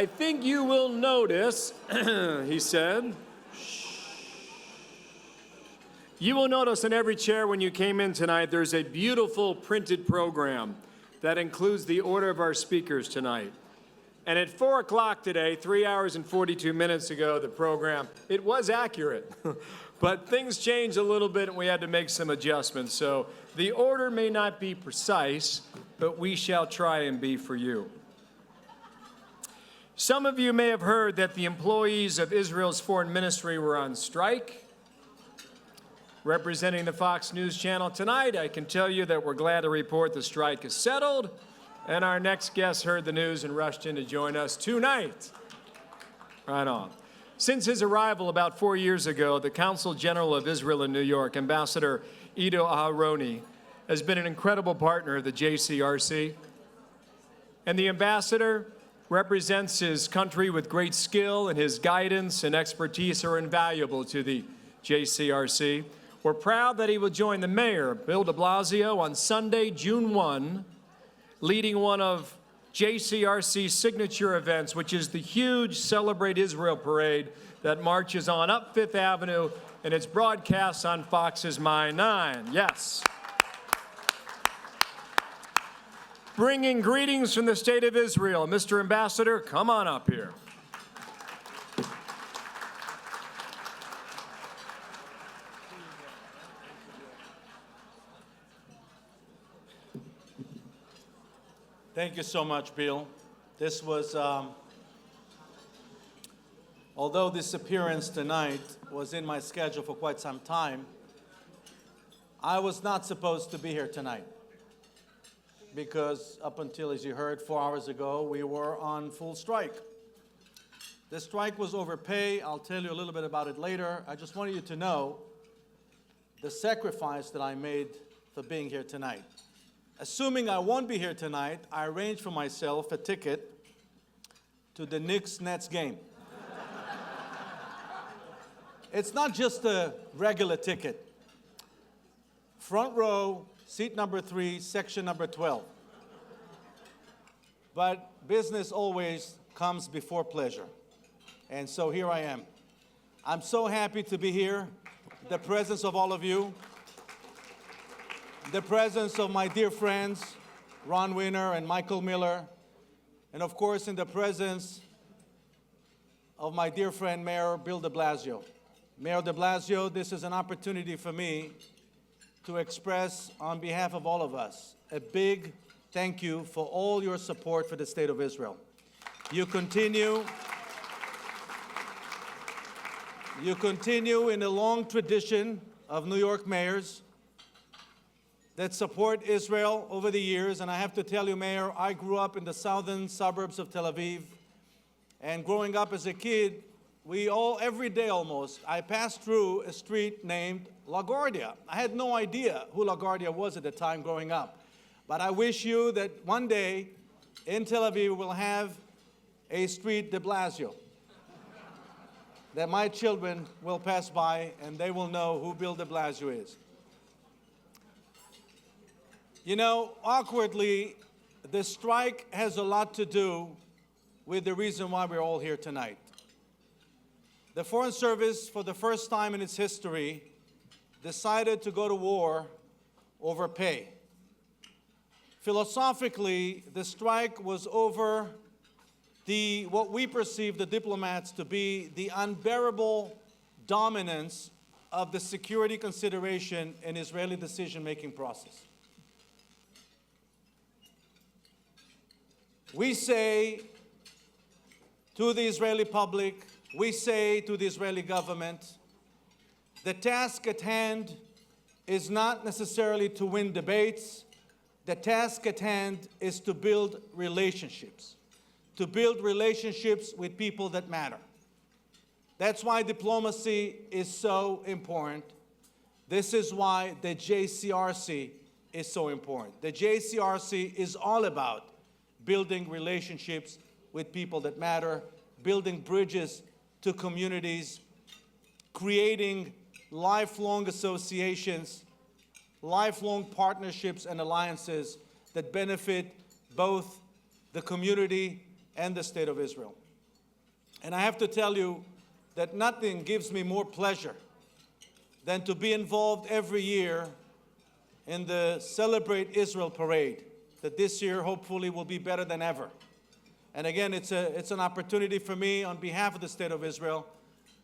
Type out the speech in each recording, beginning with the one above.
I think you will notice, he said, you will notice in every chair when you came in tonight, there's a beautiful printed program that includes the order of our speakers tonight. And at 4 o'clock today, 3 hours and 42 minutes ago, the program, it was accurate. But things changed a little bit and we had to make some adjustments. So the order may not be precise, but we shall try and be for you. Some of you may have heard that the employees of Israel's foreign ministry were on strike. Representing the Fox News Channel tonight, I can tell you that we're glad to report the strike is settled, and our next guest heard the news and rushed in to join us tonight. Right on. Since his arrival about 4 years ago, the Consul General of Israel in New York, Ambassador Ido Aharoni, has been an incredible partner of the JCRC. And the ambassador represents his country with great skill, and his guidance and expertise are invaluable to the JCRC. We're proud that he will join the mayor, Bill de Blasio, on Sunday, June 1, leading one of JCRC's signature events, which is the huge Celebrate Israel parade that marches on up Fifth Avenue, and it's broadcast on Fox's My 9. Yes. Bringing greetings from the State of Israel, Mr. Ambassador, come on up here. Thank you so much, Bill. This was, although this appearance tonight was in my schedule for quite some time, I was not supposed to be here tonight because up until, as you heard, 4 hours ago, we were on full strike. The strike was over pay. I'll tell you a little bit about it later. I just wanted you to know the sacrifice that I made for being here tonight. Assuming I won't be here tonight, I arranged for myself a ticket to the Knicks-Nets game. It's not just a regular ticket. Front row, seat number 3, section number 12. But business always comes before pleasure. And so here I am. I'm so happy to be here, the presence of all of you. The presence of my dear friends, Ron Winner and Michael Miller, and of course in the presence of my dear friend Mayor Bill de Blasio. Mayor de Blasio, this is an opportunity for me to express on behalf of all of us a big thank you for all your support for the State of Israel. You continue in a long tradition of New York mayors that support Israel over the years. And I have to tell you, Mayor, I grew up in the southern suburbs of Tel Aviv. And growing up as a kid, every day almost, I passed through a street named LaGuardia. I had no idea who LaGuardia was at the time growing up. But I wish you that one day in Tel Aviv we'll have a street de Blasio, that my children will pass by and they will know who Bill de Blasio is. You know, awkwardly, the strike has a lot to do with the reason why we're all here tonight. The Foreign Service, for the first time in its history, decided to go to war over pay. Philosophically, the strike was over what we perceive the diplomats to be the unbearable dominance of the security consideration in Israeli decision-making process. We say to the Israeli public, we say to the Israeli government, the task at hand is not necessarily to win debates. The task at hand is to build relationships with people that matter. That's why diplomacy is so important. This is why the JCRC is so important. The JCRC is all about building relationships with people that matter, building bridges to communities, creating lifelong associations, lifelong partnerships and alliances that benefit both the community and the State of Israel. And I have to tell you that nothing gives me more pleasure than to be involved every year in the Celebrate Israel parade, that this year hopefully will be better than ever. And again, it's an opportunity for me on behalf of the State of Israel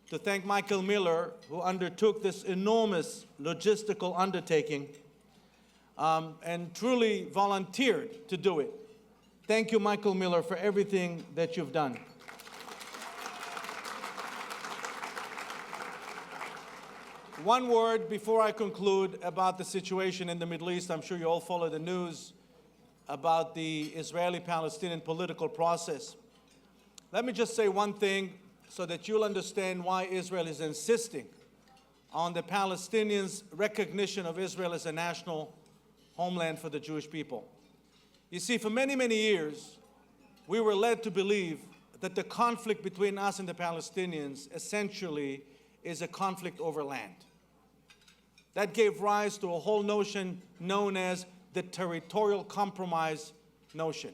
to thank Michael Miller, who undertook this enormous logistical undertaking and truly volunteered to do it. Thank you, Michael Miller, for everything that you've done. One word before I conclude about the situation in the Middle East. I'm sure you all follow the news about the Israeli-Palestinian political process. Let me just say one thing so that you'll understand why Israel is insisting on the Palestinians' recognition of Israel as a national homeland for the Jewish people. You see, for many, many years, we were led to believe that the conflict between us and the Palestinians essentially is a conflict over land. That gave rise to a whole notion known as the territorial compromise notion.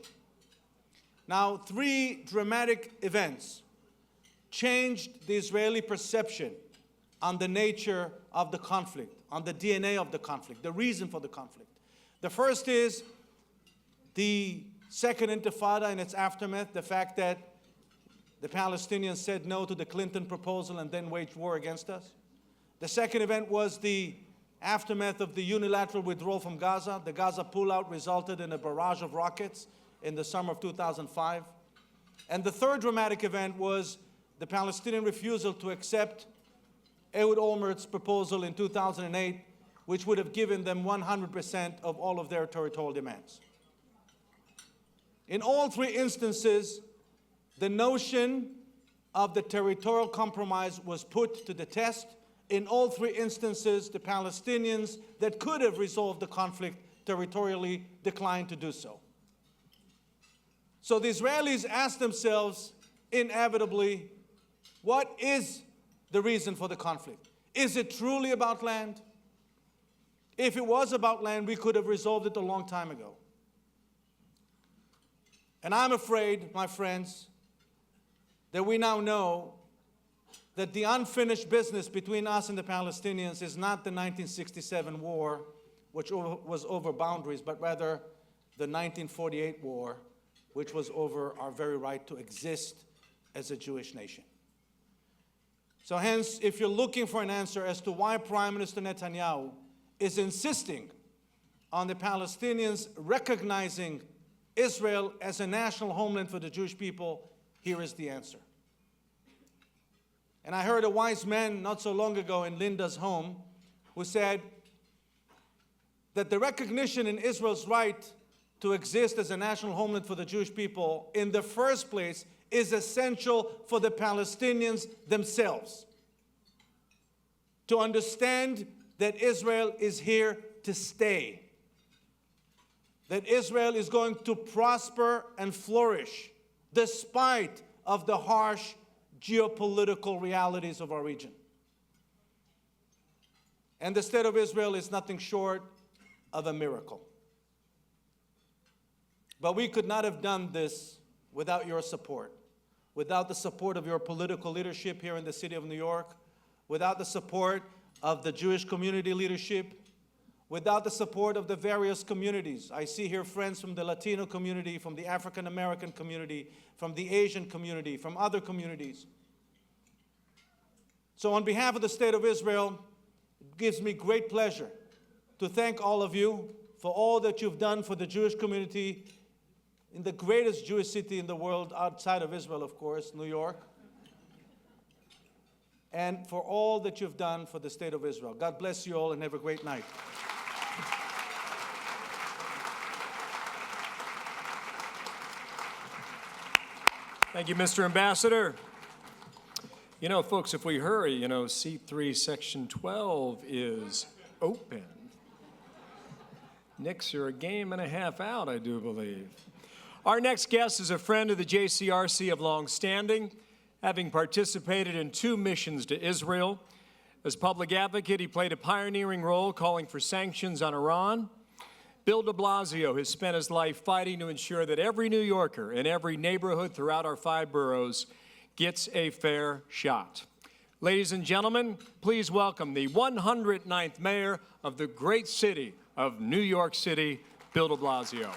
Now, 3 dramatic events changed the Israeli perception on the nature of the conflict, on the DNA of the conflict, the reason for the conflict. The first is the Second Intifada and its aftermath, the fact that the Palestinians said no to the Clinton proposal and then waged war against us. The second event was the aftermath of the unilateral withdrawal from Gaza. The Gaza pullout resulted in a barrage of rockets in the summer of 2005. And the third dramatic event was the Palestinian refusal to accept Ehud Olmert's proposal in 2008, which would have given them 100% of all of their territorial demands. In all 3 instances, the notion of the territorial compromise was put to the test. In all 3 instances, the Palestinians that could have resolved the conflict territorially declined to do so. So the Israelis asked themselves inevitably, what is the reason for the conflict? Is it truly about land? If it was about land, we could have resolved it a long time ago. And I'm afraid, my friends, that we now know that the unfinished business between us and the Palestinians is not the 1967 war, which was over boundaries, but rather the 1948 war, which was over our very right to exist as a Jewish nation. So hence, if you're looking for an answer as to why Prime Minister Netanyahu is insisting on the Palestinians recognizing Israel as a national homeland for the Jewish people, here is the answer. And I heard a wise man not so long ago in Linda's home who said that the recognition in Israel's right to exist as a national homeland for the Jewish people in the first place is essential for the Palestinians themselves to understand that Israel is here to stay, that Israel is going to prosper and flourish despite of the harsh geopolitical realities of our region. And the state of Israel is nothing short of a miracle. But we could not have done this without your support, without the support of your political leadership here in the city of New York, without the support of the Jewish community leadership, without the support of the various communities. I see here friends from the Latino community, from the African American community, from the Asian community, from other communities. So on behalf of the State of Israel, it gives me great pleasure to thank all of you for all that you've done for the Jewish community in the greatest Jewish city in the world, outside of Israel, of course, New York, and for all that you've done for the State of Israel. God bless you all and have a great night. Thank you, Mr. Ambassador. You know, folks, if we hurry, seat 3, section 12 is open. Knicks are a game and a half out, I do believe. Our next guest is a friend of the JCRC of long standing, having participated in 2 missions to Israel. As public advocate, he played a pioneering role calling for sanctions on Iran. Bill de Blasio has spent his life fighting to ensure that every New Yorker in every neighborhood throughout our 5 boroughs gets a fair shot. Ladies and gentlemen, please welcome the 109th mayor of the great city of New York City, Bill de Blasio.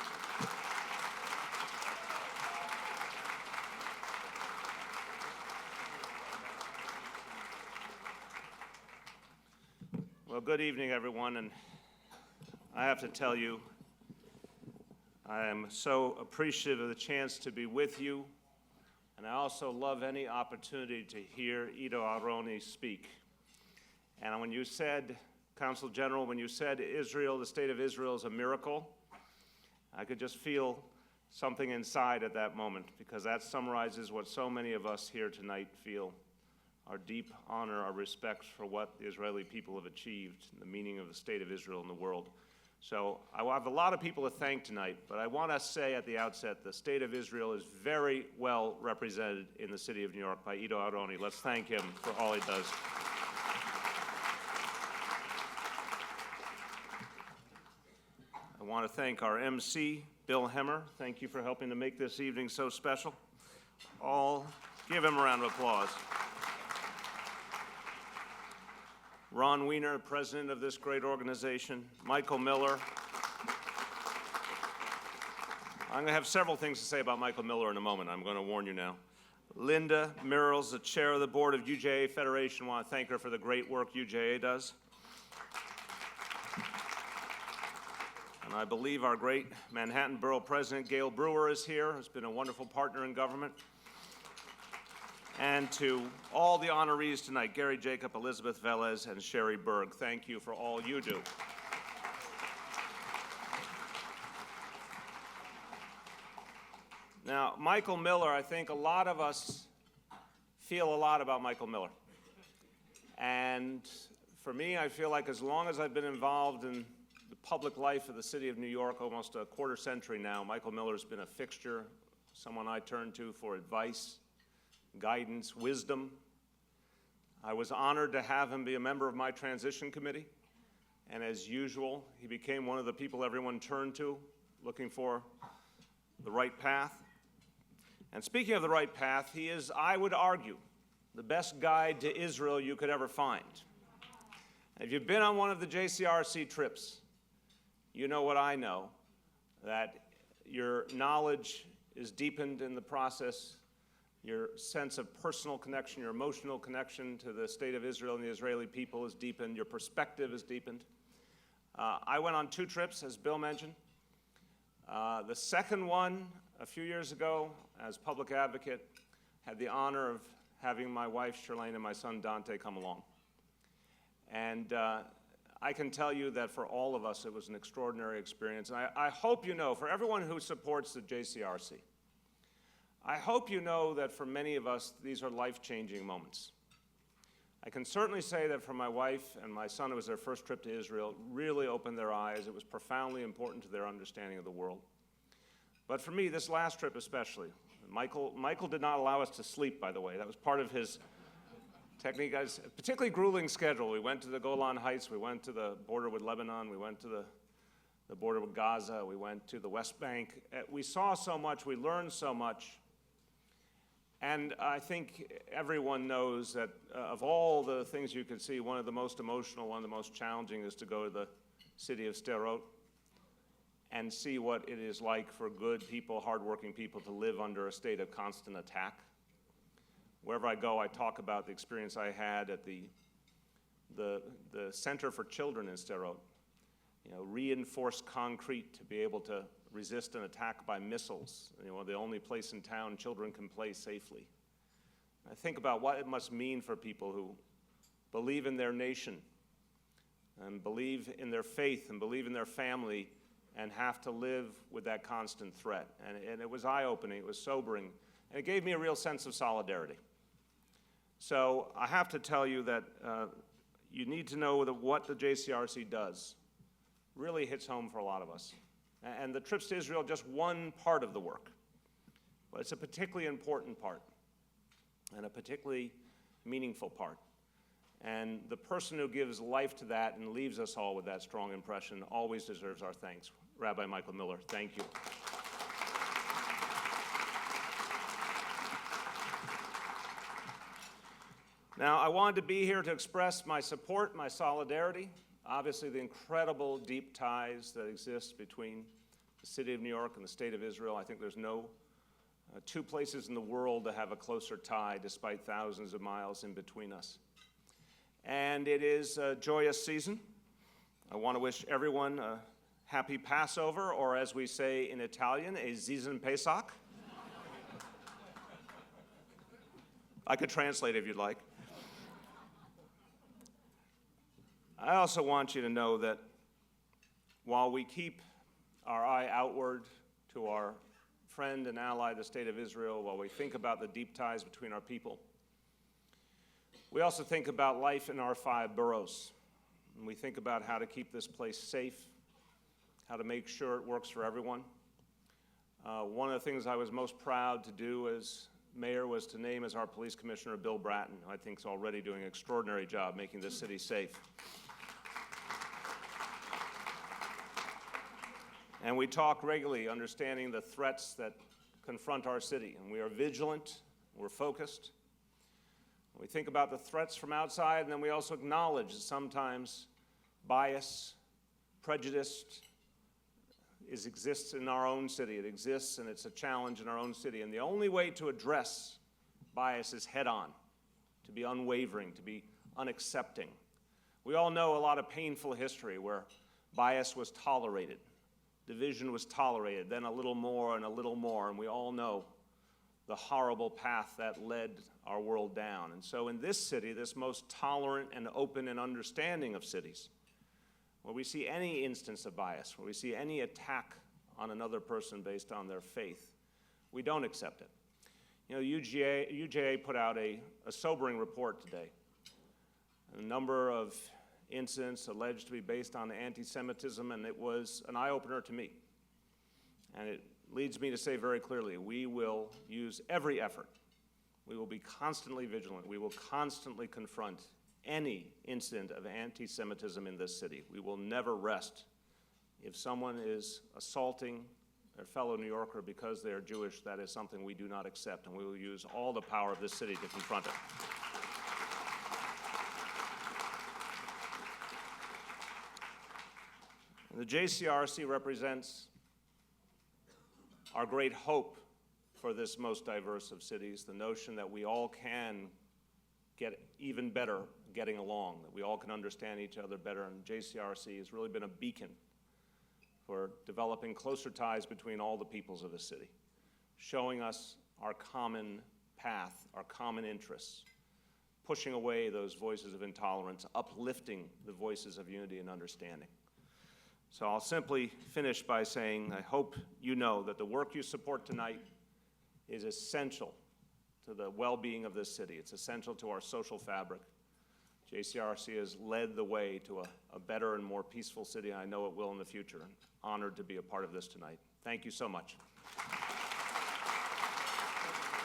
Well, good evening, everyone, and I have to tell you, I am so appreciative of the chance to be with you, and I also love any opportunity to hear Ido Aroni speak. And when you said, Consul General, when you said Israel, the state of Israel is a miracle, I could just feel something inside at that moment, because that summarizes what so many of us here tonight feel. Our deep honor, our respect for what the Israeli people have achieved, and the meaning of the state of Israel in the world. So I have a lot of people to thank tonight, but I want to say at the outset, the state of Israel is very well represented in the city of New York by Ido Aroni. Let's thank him for all he does. I want to thank our MC, Bill Hemmer. Thank you for helping to make this evening so special. All give him a round of applause. Ron Wiener, president of this great organization, Michael Miller. I'm going to have several things to say about Michael Miller in a moment. I'm going to warn you now. Linda Mirals, the chair of the board of UJA Federation. I want to thank her for the great work UJA does. And I believe our great Manhattan Borough President, Gail Brewer, is here, has been a wonderful partner in government. And to all the honorees tonight, Gary Jacob, Elizabeth Velez, and Sherry Berg, thank you for all you do. Now, Michael Miller, I think a lot of us feel a lot about Michael Miller. And for me, I feel like as long as I've been involved in the public life of the city of New York, almost a quarter century now, Michael Miller's been a fixture, someone I turn to for advice, guidance, wisdom. I was honored to have him be a member of my transition committee, and as usual, he became one of the people everyone turned to, looking for the right path. And speaking of the right path, he is, I would argue, the best guide to Israel you could ever find. If you've been on one of the JCRC trips, you know what I know, that your knowledge is deepened in the process. Your sense of personal connection, your emotional connection to the state of Israel and the Israeli people is deepened. Your perspective is deepened. I went on 2 trips, as Bill mentioned. The second one, a few years ago, as public advocate, had the honor of having my wife, Charlene, and my son, Dante, come along. And I can tell you that for all of us, it was an extraordinary experience. And I hope you know, for everyone who supports the JCRC, I hope you know that for many of us, these are life-changing moments. I can certainly say that for my wife and my son, it was their first trip to Israel, really opened their eyes. It was profoundly important to their understanding of the world. But for me, this last trip especially, Michael did not allow us to sleep, by the way. That was part of his technique. A particularly grueling schedule. We went to the Golan Heights, we went to the border with Lebanon, we went to the border with Gaza, we went to the West Bank. We saw so much, we learned so much. And I think everyone knows that of all the things you can see, one of the most emotional, one of the most challenging is to go to the city of Sderot and see what it is like for good people, hardworking people to live under a state of constant attack. Wherever I go, I talk about the experience I had at the Center for Children in Sderot. You know, reinforced concrete to be able to resist an attack by missiles. You know, the only place in town children can play safely. I think about what it must mean for people who believe in their nation and believe in their faith and believe in their family and have to live with that constant threat. And it was eye-opening, it was sobering, and it gave me a real sense of solidarity. So I have to tell you that you need to know that what the JCRC does really hits home for a lot of us. And the trips to Israel, just one part of the work. But it's a particularly important part and a particularly meaningful part. And the person who gives life to that and leaves us all with that strong impression always deserves our thanks. Rabbi Michael Miller, thank you. Now, I wanted to be here to express my support, my solidarity, obviously the incredible deep ties that exist between the city of New York and the state of Israel. I think there's no two places in the world that have a closer tie despite thousands of miles in between us. And it is a joyous season. I want to wish everyone a happy Passover, or as we say in Italian, a Season Pesach. I could translate if you'd like. I also want you to know that while we keep our eye outward to our friend and ally, the state of Israel, while we think about the deep ties between our people, we also think about life in our 5 boroughs. And we think about how to keep this place safe, how to make sure it works for everyone. One of the things I was most proud to do as mayor was to name as our police commissioner Bill Bratton, who I think is already doing an extraordinary job making this city safe. And we talk regularly, understanding the threats that confront our city. And we are vigilant, we're focused. We think about the threats from outside, and then we also acknowledge that sometimes bias, prejudice exists in our own city. It exists, and it's a challenge in our own city. And the only way to address bias is head-on, to be unwavering, to be unaccepting. We all know a lot of painful history where bias was tolerated. Division was tolerated, then a little more, and we all know the horrible path that led our world down. And so in this city, this most tolerant and open and understanding of cities, where we see any instance of bias, where we see any attack on another person based on their faith, we don't accept it. You know, UJA put out a sobering report today. A number of incidents alleged to be based on anti-Semitism, and it was an eye-opener to me. And it leads me to say very clearly, we will use every effort. We will be constantly vigilant. We will constantly confront any incident of anti-Semitism in this city. We will never rest. If someone is assaulting their fellow New Yorker because they are Jewish, that is something we do not accept, and we will use all the power of this city to confront it. The JCRC represents our great hope for this most diverse of cities, the notion that we all can get even better getting along, that we all can understand each other better, and JCRC has really been a beacon for developing closer ties between all the peoples of the city, showing us our common path, our common interests, pushing away those voices of intolerance, uplifting the voices of unity and understanding. So I'll simply finish by saying I hope you know that the work you support tonight is essential to the well-being of this city. It's essential to our social fabric. JCRC has led the way to a better and more peaceful city, and I know it will in the future. I'm honored to be a part of this tonight. Thank you so much.